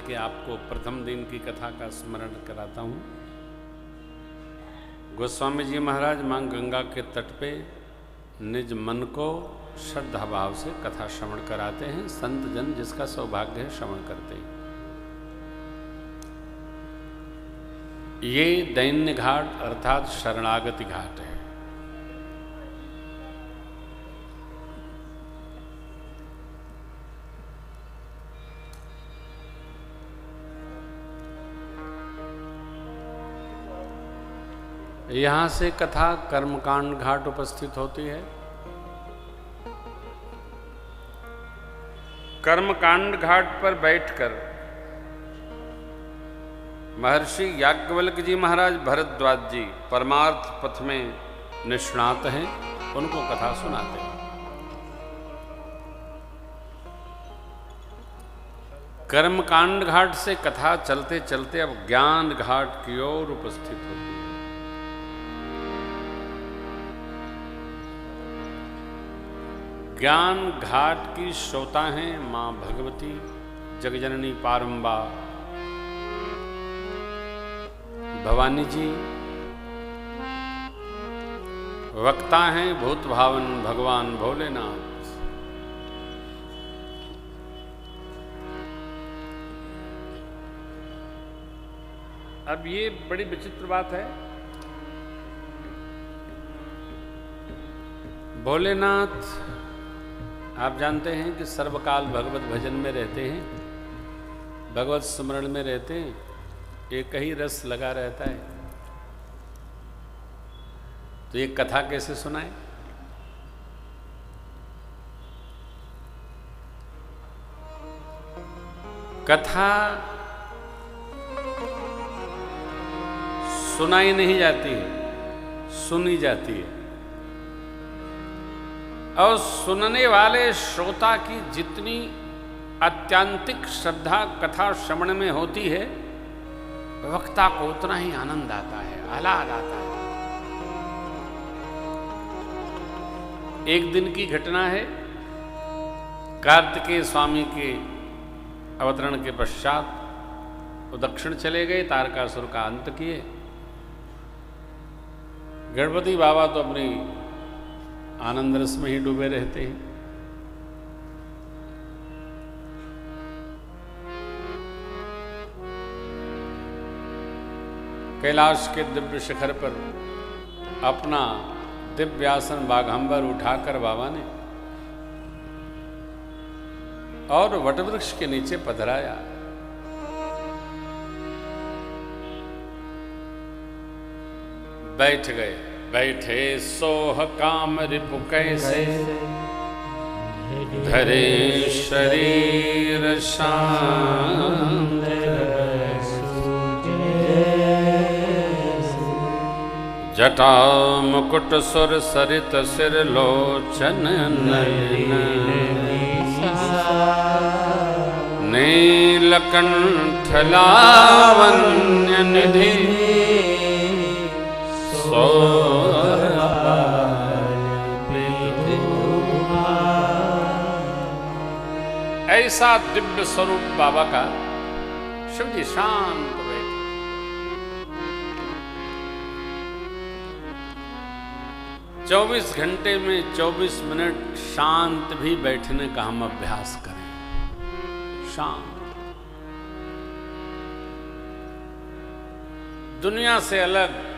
देखिए, आपको प्रथम दिन की कथा का स्मरण कराता हूँ। गोस्वामी जी महाराज मां गंगा के तट पे निज मन को श्रद्धा भाव से कथा श्रवण कराते हैं। संत जन जिसका सौभाग्य है श्रवण करते हैं। ये दैन्य घाट अर्थात शरणागति घाट है। यहां से कथा कर्मकांड घाट उपस्थित होती है। कर्मकांड घाट पर बैठकर महर्षि याज्ञवल्क्य जी महाराज भरद्वाज जी परमार्थ पथ में निष्णात हैं, उनको कथा सुनाते हैं। कर्मकांड घाट से कथा चलते चलते अब ज्ञान घाट की ओर उपस्थित होती है। ज्ञान घाट की श्रोता हैं मां भगवती जगजननी पारंबा भवानी जी। वक्ता हैं भूत भावन भगवान भोलेनाथ। अब ये बड़ी विचित्र बात है। भोलेनाथ आप जानते हैं कि सर्वकाल भगवत भजन में रहते हैं, भगवत स्मरण में रहते हैं, एक ही रस लगा रहता है। तो ये कथा कैसे सुनाए? कथा सुनाई नहीं जाती है, सुनी जाती है। और सुनने वाले श्रोता की जितनी अत्यंतिक श्रद्धा कथा श्रवण में होती है, वक्ता को उतना ही आनंद आता है, आह्लाद आता है। एक दिन की घटना है। कार्तिकेय स्वामी के अवतरण के पश्चात वो दक्षिण चले गए, तारकासुर का अंत किए। गणपति बाबा तो अपनी आनंद रस में ही डूबे रहते हैं। कैलाश के दिव्य शिखर पर अपना दिव्यासन बाघंबर उठाकर बाबा ने और वटवृक्ष के नीचे पधराया। बैठ गए। बैठे सोह काम रिपु कैसे, धरे शरीर शांत। जटा मुकुट सुर सरित सिर लोचन नयन, नीलकंठ लावण्य निधि ऐसा दिव्य स्वरूप बाबा का। शिव जी शांत बैठे। 24 घंटे में 24 मिनट शांत भी बैठने का हम अभ्यास करें। शांत, दुनिया से अलग।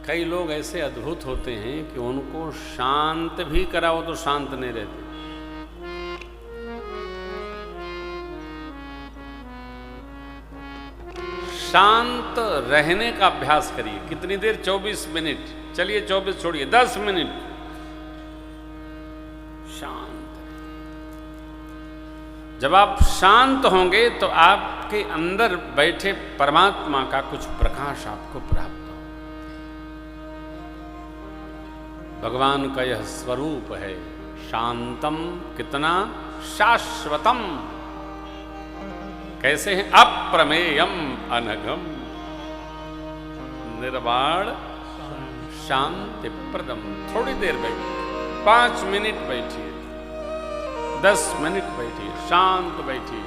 कई लोग ऐसे अद्भुत होते हैं कि उनको शांत भी कराओ तो शांत नहीं रहते। शांत रहने का अभ्यास करिए। कितनी देर? 24 मिनट। चलिए 24 छोड़िए, 10 मिनट शांत। जब आप शांत होंगे तो आपके अंदर बैठे परमात्मा का कुछ प्रकाश आपको प्राप्त हो। भगवान का यह स्वरूप है शांतम। कितना शाश्वतम। कैसे हैं? अप्रमेयम अनघम निर्वाण शांति प्रदम। थोड़ी देर बैठे। 5 मिनट बैठिए, 10 मिनट बैठिए, शांत बैठिए।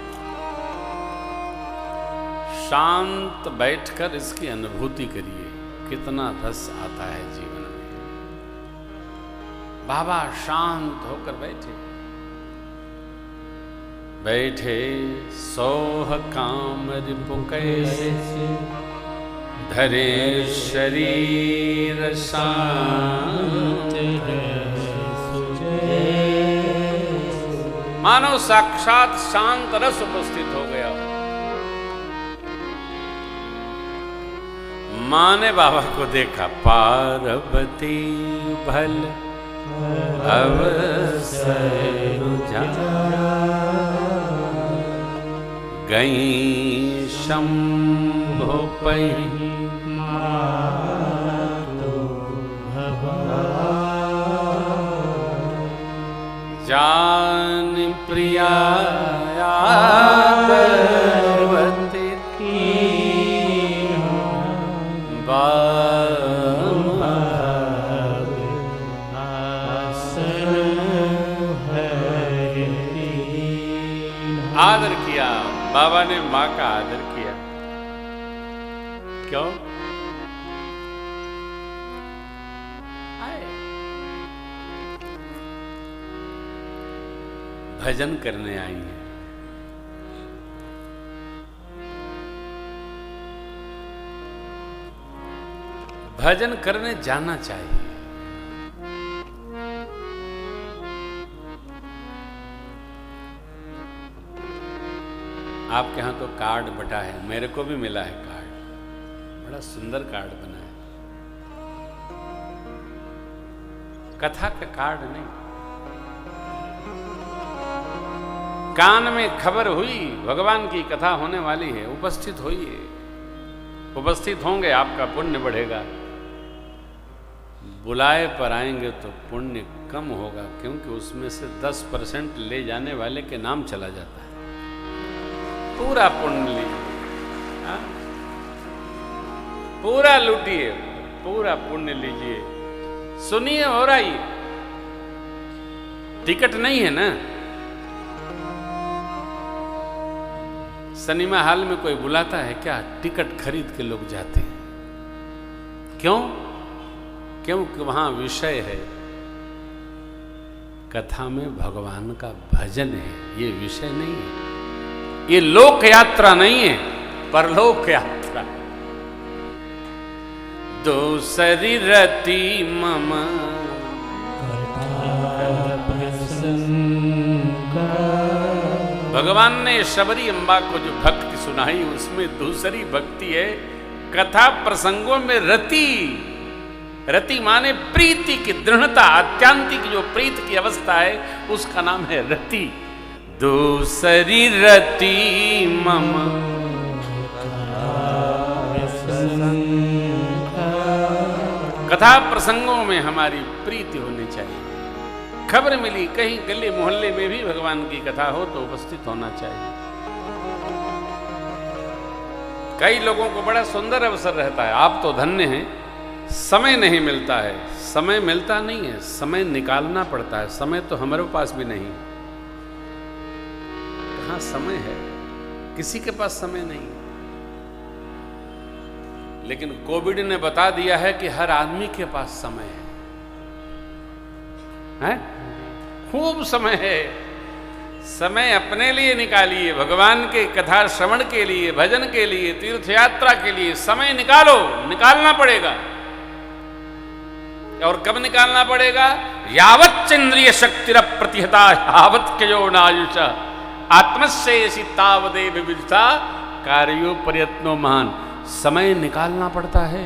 शांत बैठकर इसकी अनुभूति करिए, कितना रस आता है जीवन में। बाबा शांत होकर बैठे, बैठे सोह काम रिपु कैसे, धरे शरीर शांत मानो साक्षात शांत रस उपस्थित हो गया। माँ ने बाबा को देखा, पार्वती भल अवसर गई शंभो पही जान प्रिया पार्वती की आदर किया। बाबा ने माँ का आदर किया। क्यों? भजन करने आई है। भजन करने जाना चाहिए। आपके यहाँ तो कार्ड बटा है, मेरे को भी मिला है कार्ड, बड़ा सुंदर कार्ड बना है। कथा का कार्ड नहीं, कान में खबर हुई भगवान की कथा होने वाली है, उपस्थित होइए। उपस्थित होंगे आपका पुण्य बढ़ेगा, बुलाए पर आएंगे तो पुण्य कम होगा, क्योंकि उसमें से 10% ले जाने वाले के नाम चला जाता है। पूरा पुण्य लीजिए, हाँ? पूरा लूटिए, पूरा पुण्य लीजिए। सुनिए और आइए। टिकट नहीं है ना, सिनेमा हॉल में कोई बुलाता है क्या? टिकट खरीद के लोग जाते हैं। क्यों? क्योंकि वहां विषय है, कथा में भगवान का भजन है, ये विषय नहीं है, ये लोक यात्रा नहीं है, परलोक यात्रा। दूसरी रति मम भगवान ने शबरी अम्बा को जो भक्ति सुनाई, उसमें दूसरी भक्ति है कथा प्रसंगों में रति। रति माने प्रीति की दृढ़ता, आत्यांतिक जो प्रीति की अवस्था है उसका नाम है रति। दूसरी रति मम कथा प्रसंगों में हमारी प्रीति होनी चाहिए। खबर मिली कहीं गली मोहल्ले में भी भगवान की कथा हो तो उपस्थित होना चाहिए। कई लोगों को बड़ा सुंदर अवसर रहता है, आप तो धन्य हैं, समय नहीं मिलता है। समय मिलता नहीं है, समय निकालना पड़ता है। समय तो हमारे पास भी नहीं, कहाँ समय है, किसी के पास समय नहीं। लेकिन कोविड ने बता दिया है कि हर आदमी के पास समय है? खूब समय है। समय अपने लिए निकालिए, भगवान के कथा श्रवण के लिए, भजन के लिए, तीर्थ यात्रा के लिए समय निकालो, निकालना पड़ेगा। और कब निकालना पड़ेगा? यावत् इंद्रिय शक्तिर प्रतिहता यावत् क्यो नायुष आत्मस्येषि तावदेव विविधता कार्यो प्रयत्नो महान। समय निकालना पड़ता है।